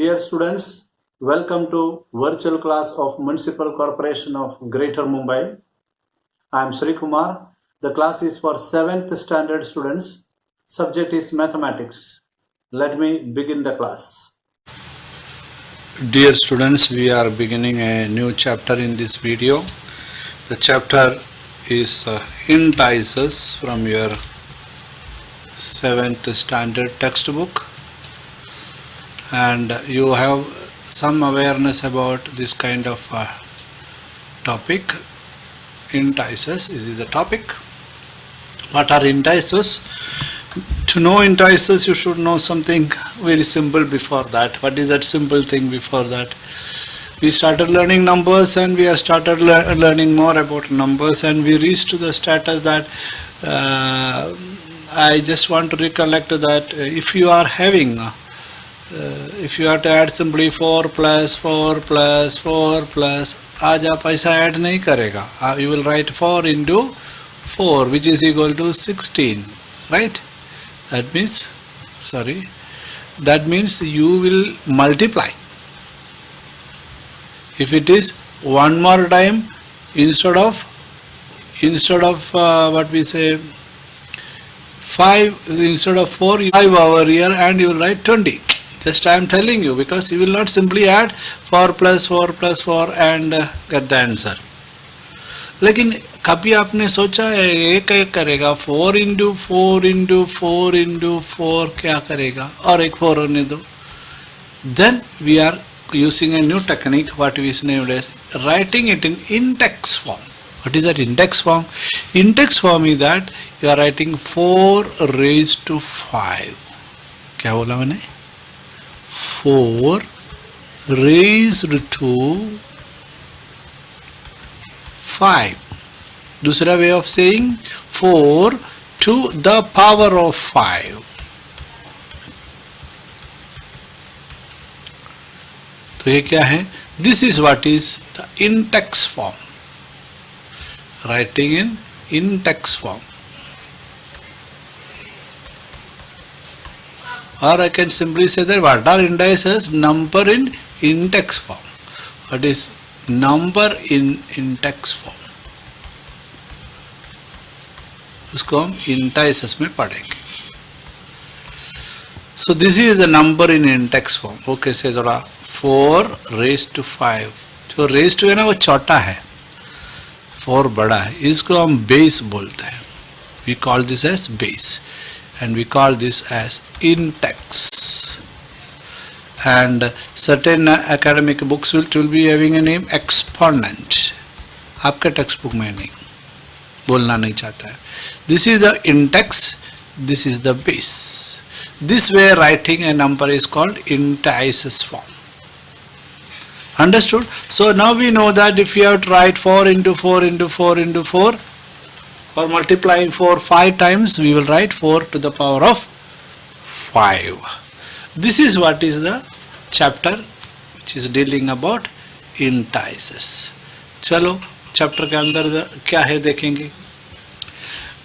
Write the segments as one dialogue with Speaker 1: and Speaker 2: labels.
Speaker 1: Dear students, welcome to virtual class of Municipal Corporation of Greater Mumbai. I am Sri Kumar. The class is for 7th standard students. Subject is mathematics. Let me begin the class.
Speaker 2: Dear students, we are beginning a new chapter in this video. The chapter is indices from your 7th standard textbook, and you have some awareness about this kind of topic. Indices, this is the topic. What are indices? To know indices, you should know something very simple before that. What is that simple thing before that? We started learning numbers, and we have started learning more about numbers, and we reached to the status that I just want to recollect that if you are having if you have to add simply 4 plus 4 plus 4 plus, आज आप ऐसा add नहीं करेगा. You will write 4 into 4, which is equal to 16, right? That means you will multiply. If it is one more time, instead of what we say 5, instead of 4, 5 over here, and you will write 20. Just I am telling you, because you will not simply add 4 plus 4 plus 4 and get the answer. लेकिन कभी आपने सोचा है ये क्या करेगा? 4 into 4 into 4 into 4 क्या करेगा? और एक 4 होने दो. Then we are using a new technique, what we named as writing it in index form. What is that index form? Index form is that you are writing 4 raised to 5. क्या बोला मैंने? 4 raised to 5. दूसरा way of saying 4 to the power of 5. तो ये क्या है? This is what is the index form. Writing in index form. Or I can simply say that what are indices? Number in index form. What is number in index form? उसको हम indices में पढ़ेंगे. So this is the number in index form. वो कैसे थोड़ा 4 raised to 5. जो raised to है ना वो छोटा है, 4 बड़ा है. इसको हम base बोलते हैं. We call this as base, and we call this as index. And certain academic books will be having a name exponent. आपके टेक्स्ट बुक में नहीं, बोलना नहीं चाहता है. This is the index, this is the base. This way writing a number is called indices form. Understood? So now we know that if you have to write 4 into 4 into 4 into 4, or multiplying 4 5 times, we will write 4 to the power of 5. This is what is the chapter which is dealing about indices. चलो chapter के अंदर क्या है देखेंगे.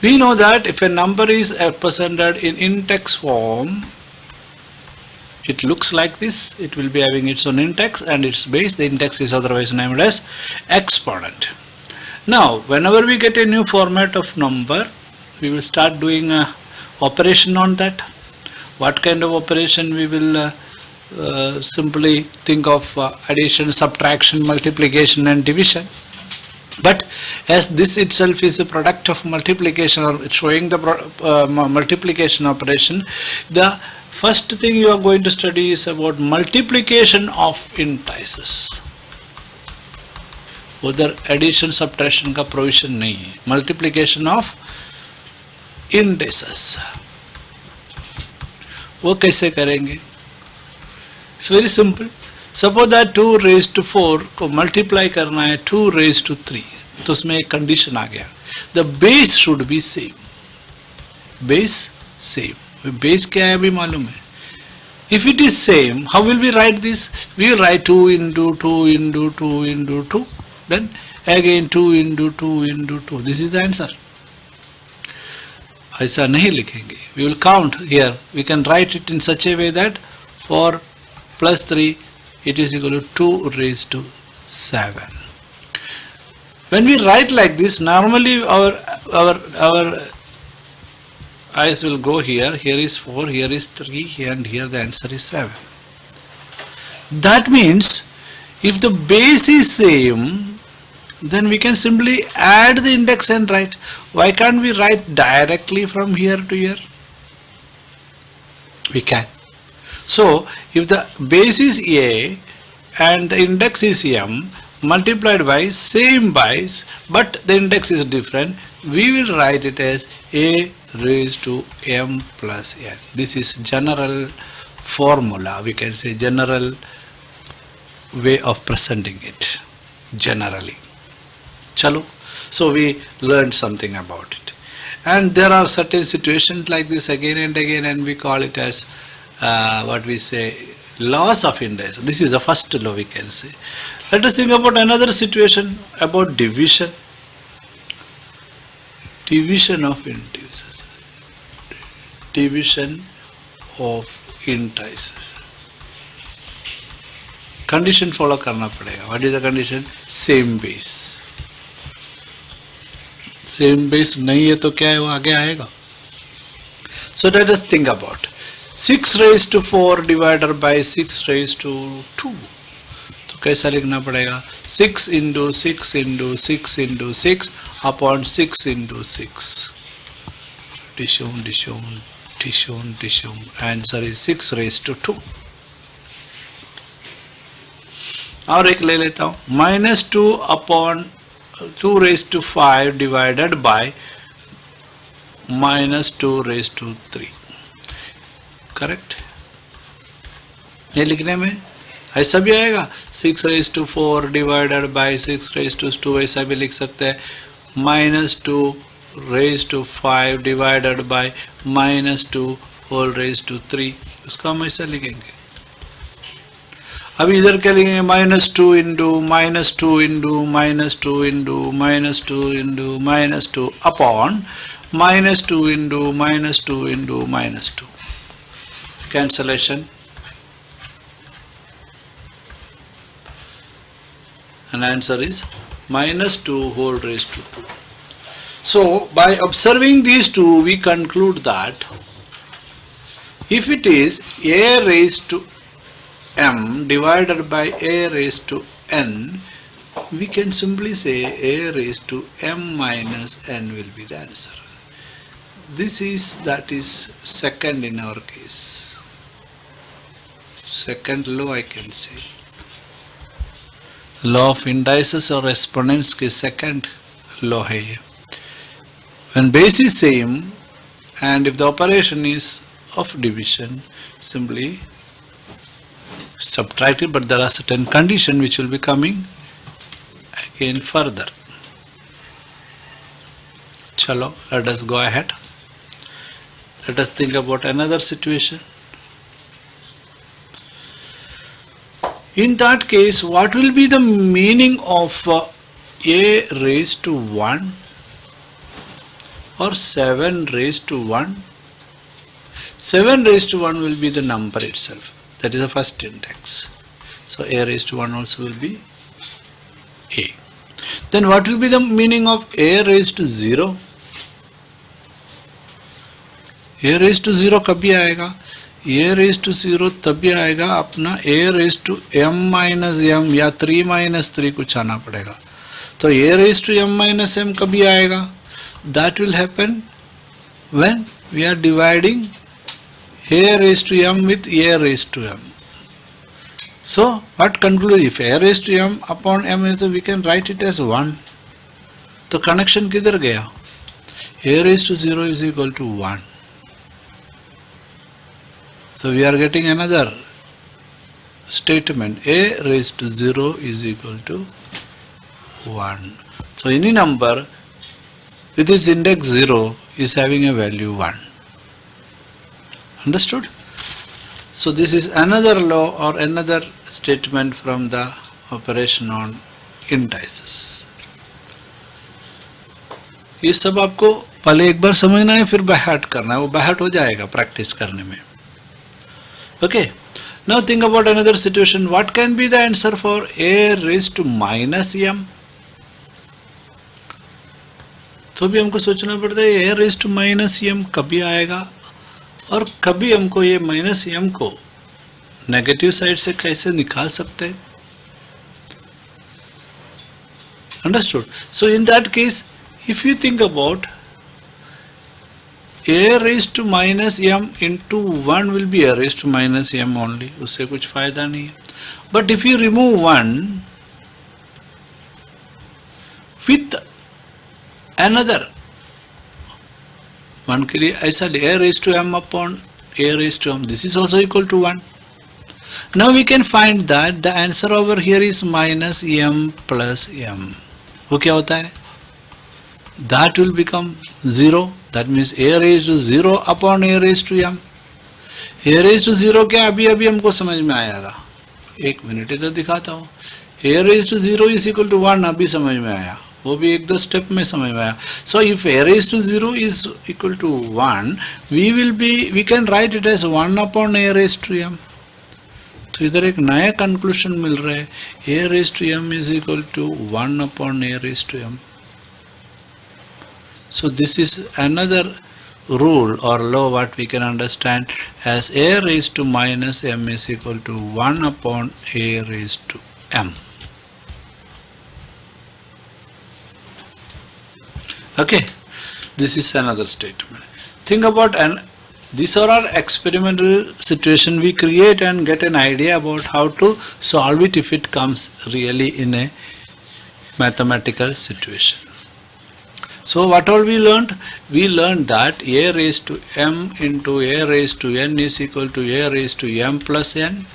Speaker 2: We know that if a number is represented in index form, it looks like this. It will be having its own index and its base. The index is otherwise named as exponent. Now, whenever we get a new format of number, we will start doing a operation on that. What kind of operation? We will simply think of addition, subtraction, multiplication and division. But as this itself is a product of multiplication, or showing the multiplication operation, the first thing you are going to study is about multiplication of indices. उधर addition subtraction का provision नहीं है. Multiplication of indices वो कैसे करेंगे? It's very simple. Suppose that 2 raised to 4 को multiply करना है 2 raised to 3, तो उसमें एक कंडीशन आ गया. The base should be same. Base same. Base क्या है अभी मालूम है. If it is same, how will we write this? We will write 2 into 2 into 2 into 2. Then again 2 into 2 into 2. This is the answer. ऐसा नहीं लिखेंगे. We will count here. We can write it in such a way that for plus 3, it is equal to 2 raised to 7. When we write like this, normally our eyes will go here. Here is 4, here is 3, and here the answer is 7. That means if the base is same, then we can simply add the index and write. Why can't we write directly from here to here? We can. So if the base is A and the index is M multiplied by same base but the index is different, we will write it as A raised to M plus N. This is general formula, we can say general way of presenting it generally. Chalo. So we learned something about it. And there are certain situations like this again and again, and we call it as what we say laws of indices. This is the first law we can say. Let us think about another situation about division. Division of indices. Division of indices. Condition follow करना पड़ेगा. What is the condition? Same base. Same base नहीं है तो क्या है वो आगे आएगा. So let us think about 6 raised to 4 divided by 6 raised to 2. तो कैसा लिखना पड़ेगा? 6 into 6 into 6 into 6 upon 6 into 6. Addition. Answer is 6 raised to 2. और एक ले लेता हूँ. -2 upon 2 raised to 5 divided by -2 raised to 3. Correct. ये लिखने में ऐसा भी आएगा. 6 raised to 4 divided by 6 raised to 2 ऐसा भी लिख सकते हैं. -2 raised to 5 divided by -2 whole raised to 3. उसका हम ऐसा लिखेंगे. अभी इधर क्या लिखेंगे? -2 into -2 into -2 into -2 into -2 upon -2 into -2 into -2. Cancellation. And answer is -2 whole raised to 2. So by observing these two, we conclude that if it is a raised to m divided by a raised to n, we can simply say a raised to m minus n will be the answer. This is second in our case. Second law I can say. Law of indices or exponents के second law है ये. When base is same and if the operation is of division, simply subtract it, but there are certain conditions which will be coming again further. Chalo, let us go ahead. Let us think about another situation. In that case, what will be the meaning of a raised to 1 or 7 raised to 1? 7 raised to 1 will be the number itself. That is the first index. So a raised to 1 also will be a. Then what will be the meaning of a raised to 0? a raised to 0 कभी आएगा? a raised to 0 तभी आएगा अपना a raised to m minus m या 3 minus 3 कुछ आना पड़ेगा. तो a raised to m minus m कभी आएगा? That will happen when we are dividing a raised to m with a raised to m. So what conclude? If a raised to m upon m is, we can write it as 1. तो connection किधर गया? a raised to 0 is equal to 1. So we are getting another statement. A raised to 0 is equal to 1. So any number with its index 0 is having a value 1. Understood? So this is another law or another statement from the operation on indices. ये सब आपको पहले एक बार समझना है, फिर by heart करना है. वो बाय हार्ट हो जाएगा प्रैक्टिस करने में. Okay. Now think about another situation. What can be the answer for a raised to minus m? तो भी हमको सोचना पड़ता है a raised to minus m कभी आएगा और कभी हमको ये माइनस m को नेगेटिव साइड से कैसे निकाल सकते हैं. Understood? So in that case, if you think about a raised to minus m into 1 will be a raised to minus m only. उससे कुछ फायदा नहीं है. But if you remove 1 with another 1 के लिए ऐसा a raised to m upon a raised to m, this is also equal to 1. Now we can find that the answer over here is minus m plus m. वो क्या होता है? That will become 0. That means a raised to 0 upon a raised to m. a raised to 0 क्या अभी हमको समझ में आया था. एक मिनट इधर दिखाता हूँ. a raised to 0 is equal to 1 अभी समझ में आया. वो भी एक दो स्टेप में समझ में आया. So if a raised to 0 is equal to 1, we can write it as 1 upon a raised to m. तो इधर एक नया कंक्लूजन मिल रहा है. a raised to m is equal to 1 upon a raised to m. So this is another rule or law what we can understand as a raised to minus m is equal to 1 upon a raised to m. Okay, this is another statement. Think about these are our experimental situation we create and get an idea about how to solve it if it comes really in a mathematical situation. So what all we learned? We learned that a raised to m into a raised to n is equal to a raised to m plus n.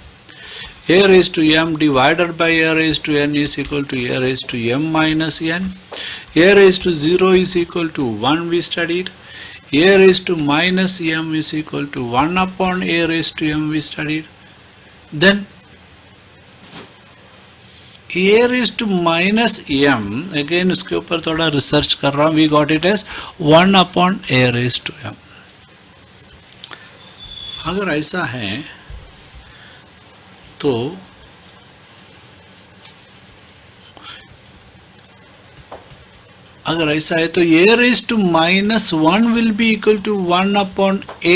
Speaker 2: A raised to m divided by a raised to n is equal to a raised to m minus n. A raised to 0 is equal to 1 we studied. A raised to minus m is equal to 1 upon a raised to m we studied. Then a raised to minus m, again उसके ऊपर थोड़ा research कर रहा हूँ. We got it as 1 upon a raised to m. अगर ऐसा है तो अगर ऐसा है तो a raised to minus 1 will be equal to 1 upon a.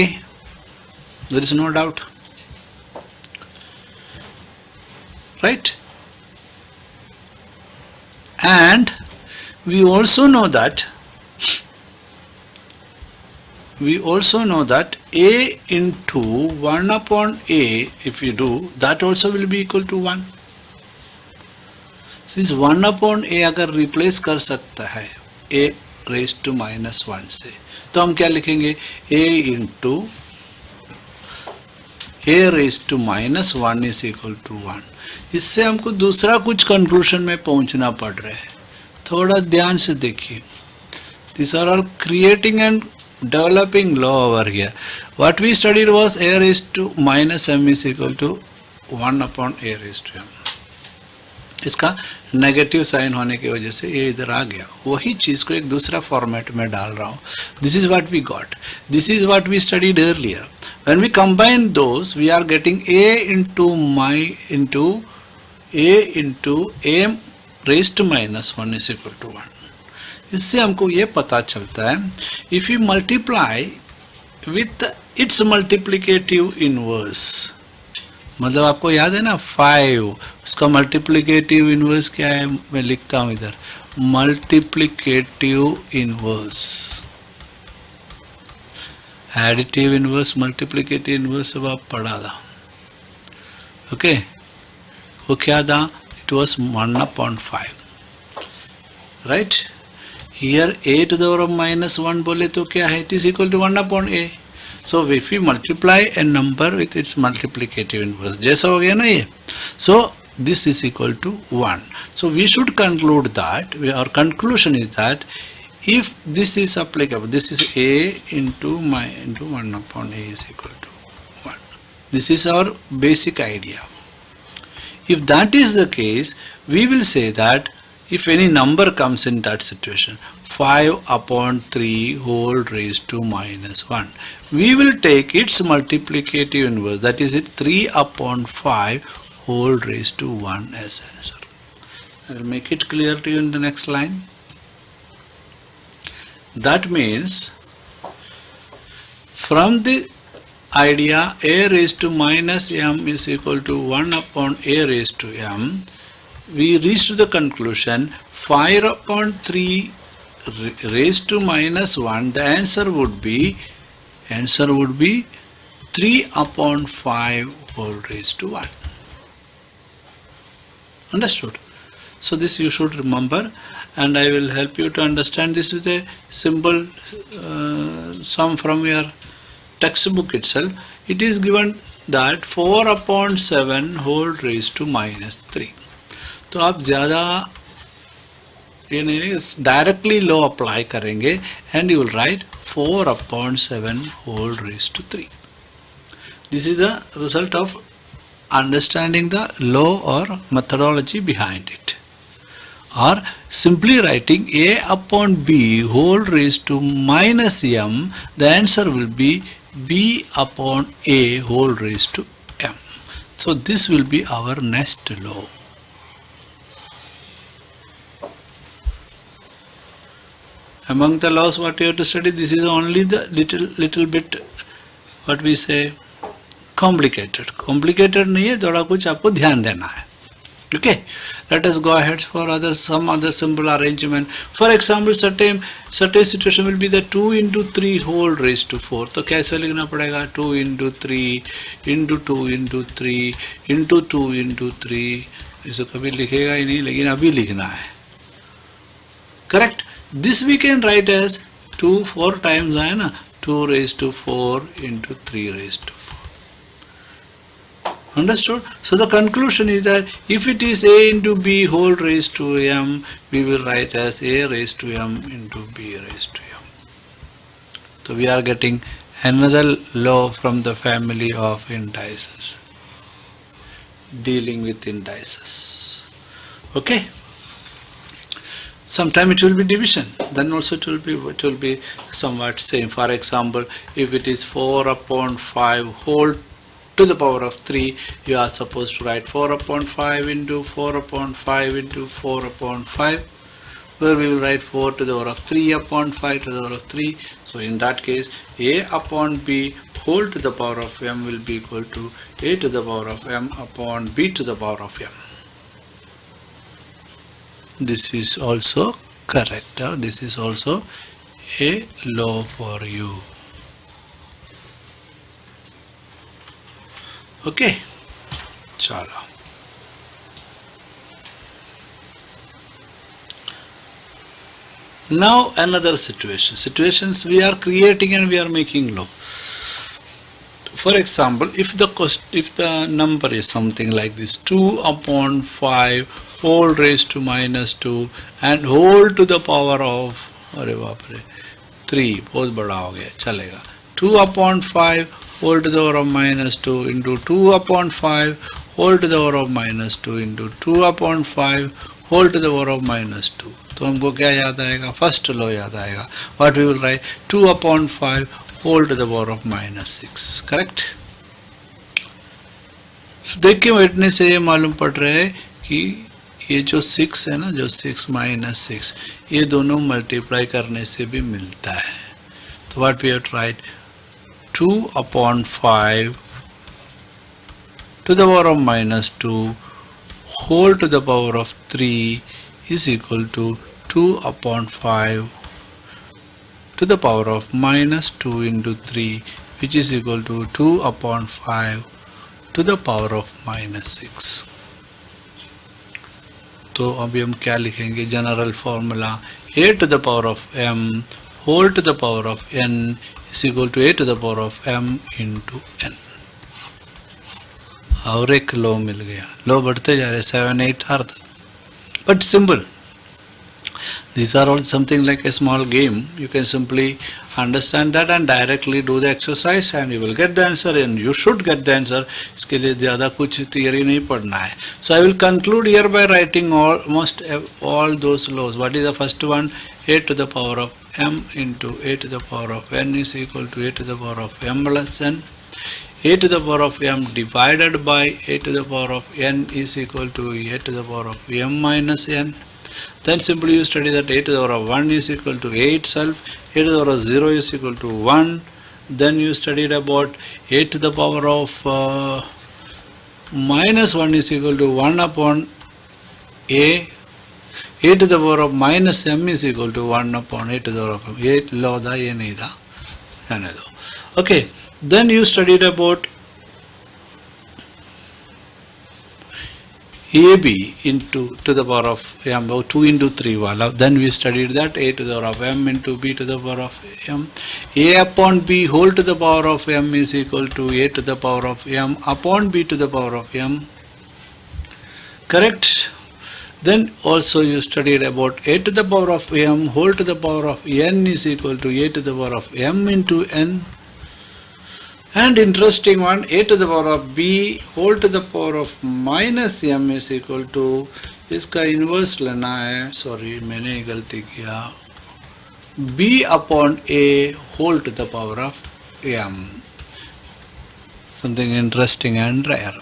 Speaker 2: There is no doubt. Right? And we also know that a into 1 upon a, if you do, that also will be equal to 1. Since 1 upon a अगर replace कर सकता है a raised to minus 1 से, तो हम क्या लिखेंगे? a into a raised to minus 1 is equal to 1. इससे हमको दूसरा कुछ कंक्लूजन में पहुंचना पड़ रहा है. थोड़ा ध्यान से देखिए. These are all creating and developing law over here. What we studied was a raised to minus m is equal to 1 upon a raised to m. इसका नेगेटिव साइन होने की वजह से ये इधर आ गया. वही चीज को एक दूसरा फॉर्मेट में डाल रहा हूँ. This is what we got. This is what we studied earlier. When we combine those, we are getting a into m raised to minus 1 is equal to 1. इससे हमको ये पता चलता है, if you multiply with its multiplicative inverse, मतलब आपको याद है ना 5, उसका मल्टीप्लिकेटिव इनवर्स क्या है? मैं लिखता हूँ इधर, multiplicative inverse. Additive inverse, multiplicative inverse सब आप पढ़ा था. ओके, वो क्या था? It was 1 upon 5. Right. Here a to the power of minus 1 बोले तो क्या है? It is equal to 1 upon a. So if we multiply a number with its multiplicative inverse, जैसा हो गया ना ये, so this is equal to 1. So we should conclude that, our conclusion is that if this is applicable, this is a into 1 upon a is equal to 1. This is our basic idea. If that is the case, we will say that if any number comes in that situation, 5 upon 3 whole raised to minus 1, we will take its multiplicative inverse, that is it 3 upon 5 whole raised to 1 as answer. I will make it clear to you in the next line. That means from the idea a raised to minus m is equal to 1 upon a raised to m, we reach to the conclusion 5 upon 3 raised to minus 1, the answer would be 3 upon 5 whole raised to 1. Understood? So this you should remember, and I will help you to understand this with a simple sum from your textbook itself. It is given that 4 upon 7 whole raised to minus 3. तो आप ज़्यादा ये नहीं directly law apply करेंगे and you will write 4 upon 7 whole raised to 3. This is the result of understanding the law or methodology behind it. Or simply writing a upon b whole raised to minus m, the answer will be b upon a whole raised to m. So this will be our next law. Among the laws what you have to study, this is only the little bit what we say complicated. Complicated नहीं है, थोड़ा कुछ आपको ध्यान देना है. Okay, let us go ahead for some other simple arrangement. For example, certain situation will be the 2 into 3 whole raised to 4. तो कैसे लिखना पड़ेगा? 2 into 3 into 2 into 3 into 2 into 3. इसको कभी लिखेगा ही नहीं, लेकिन अभी लिखना है. Correct? This we can write as 2 4 times है ना, 2 raised to 4 into 3 raised to 4. Understood? So the conclusion is that if it is a into b whole raised to m, we will write as a raised to m into b raised to m. So we are getting another law from the family of indices, dealing with indices. Okay? Sometime it will be division, then also it will be somewhat same. For example, if it is 4 upon 5 whole to the power of 3, you are supposed to write 4 upon 5 into 4 upon 5 into 4 upon 5, where we will write 4 to the power of 3 upon 5 to the power of 3. So in that case, a upon b whole to the power of m will be equal to a to the power of m upon b to the power of m. This is also correct, or this is also a law for you. Okay, chalo. Now another situations we are creating and we are making law. For example, if the number is something like this, 2 upon 5 whole raised to minus 2 and whole to the power of 3, बहुत बड़ा हो गया, चलेगा. 2 upon 5 whole to the power of minus 2 into 2 upon 5 whole to the power of minus 2 into 2 upon 5 whole to the power of minus 2. तो हमको क्या याद आएगा? फर्स्ट लॉ याद आएगा. What we will write? 2 upon 5 whole to the power of minus 6. Correct? So देख के बैठने से ये मालूम पड़ रहा है कि ये जो 6 है ना, जो 6 minus 6, ये दोनों मल्टीप्लाई करने से भी मिलता है. तो what we have to write? 2 upon 5 to the power of minus 2 whole to the power of 3 is equal to 2 upon 5 to the power of minus 2 into 3, which is equal to 2 upon 5 to the power of minus 6. तो अभी हम क्या लिखेंगे? General formula a to the power of m whole to the power of n is equal to a to the power of m into n. और एक लो मिल गया. लो बढ़ते जा रहे 7 8 हर तक, but simple. These are all something like a small game. You can simply understand that and directly do the exercise and you will get the answer, and you should get the answer. इसके लिए ज़्यादा कुछ theory नहीं पढ़ना है. So I will conclude here by writing almost all those laws. What is the first one? A to the power of m into a to the power of n is equal to a to the power of m plus n. A to the power of m divided by a to the power of n is equal to a to the power of m minus n. Then simply you study that a to the power of 1 is equal to a itself, a to the power of 0 is equal to 1. Then you studied about a to the power of minus 1 is equal to 1 upon a to the power of minus m is equal to 1 upon a to the power of m. ये law था, ये नहीं था, जाने दो. Okay, then you studied about AB into to the power of m, 2 into 3 wala. Then we studied that a to the power of m into b to the power of m. A upon b whole to the power of m is equal to a to the power of m upon b to the power of m. Correct? Then also you studied about a to the power of m whole to the power of n is equal to a to the power of m into n. And interesting one, a to the power of b whole to the power of minus m is equal to, इसका inverse लेना है, sorry मैंने गलती किया, b upon a whole to the power of m. Something interesting and rare.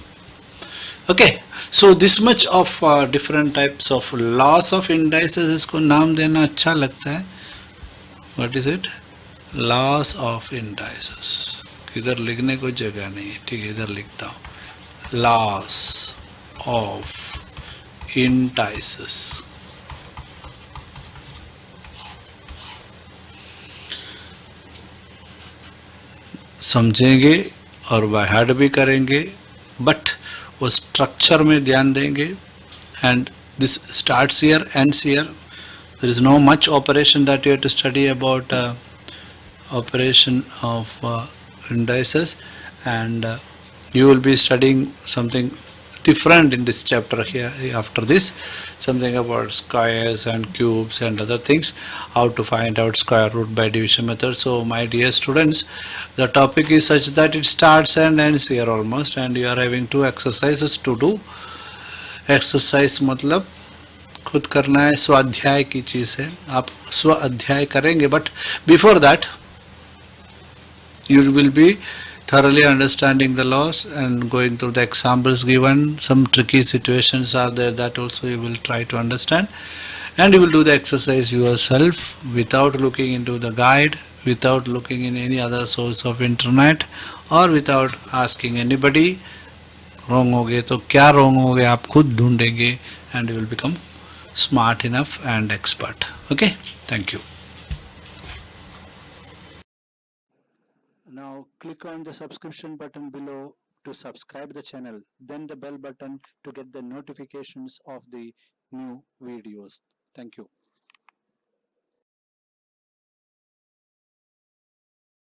Speaker 2: Okay, so this much of different types of laws of indices, इसको नाम देना अच्छा लगता है. What is it? Laws of indices. इधर लिखने को जगह नहीं है, ठीक है, इधर लिखता हूँ. Laws of indices. समझेंगे और बाय हार्ट भी करेंगे, बट वो स्ट्रक्चर में ध्यान देंगे. And this starts here, ends here. There is no much operation that you have to study about operation of indices, and you will be studying something different in this chapter here. After this, something about squares and cubes and other things, how to find out square root by division method. So my dear students, the topic is such that it starts and ends here almost, and you are having 2 exercises to do. Exercise मतलब खुद करना है, स्वाध्याय की चीज़ है, आप स्व अध्याय करेंगे, but before that you will be thoroughly understanding the laws and going through the examples given. Some tricky situations are there that also you will try to understand, and you will do the exercise yourself without looking into the guide, without looking in any other source of internet, or without asking anybody. Wrong हो गए तो क्या wrong हो गए आप खुद ढूंढेंगे, and you will become smart enough and expert. Okay, thank you. Now click on the subscription button below to subscribe the channel, then the bell button to get the notifications of the new videos. Thank you.